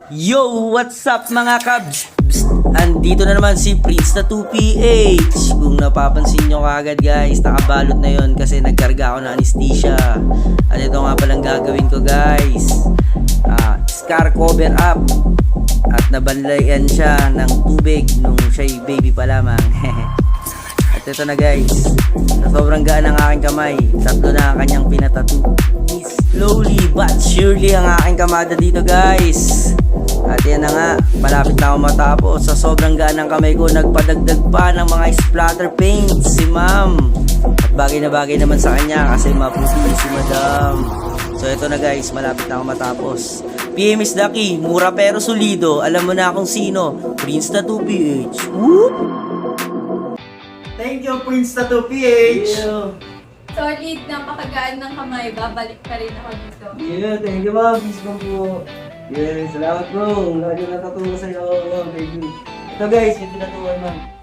Yo! What's up mga kabs? Andito na naman si Prince na 2PH. Kung napapansin nyo kagad guys, nakabalot na yon kasi nagkarga ako ng anesthesia. At ito nga palang gagawin ko guys, scar cover up. At nabanlayan siya ng tubig nung siya'y baby pa lamang. At ito na guys, sa sobrang gaan ng aking kamay, tatlo na ang kanyang pinatattoo. Slowly but surely ang aking kamada dito guys. At yan na nga, malapit na ako matapos. Sa sobrang gaan ng kamay ko, nagpadagdag pa ng mga splatter paints si ma'am. At bagay na bagay naman sa kanya kasi maputi si madam. So ito na guys, malapit na ako matapos. PM is Lucky, mura pero solido. Alam mo na kung sino, Prince na 2PH. Whoop! Thank you, Prince na 2PH! Yeah. Solid, napakagaan ng kamay. Babalik pa rin ako dito. Yeah, thank you ma'am. Peace bump po. Yeah, salamat bro. Lagi natutulong sa'yo. Thank you. Ito guys, yung tinatuan ma'am.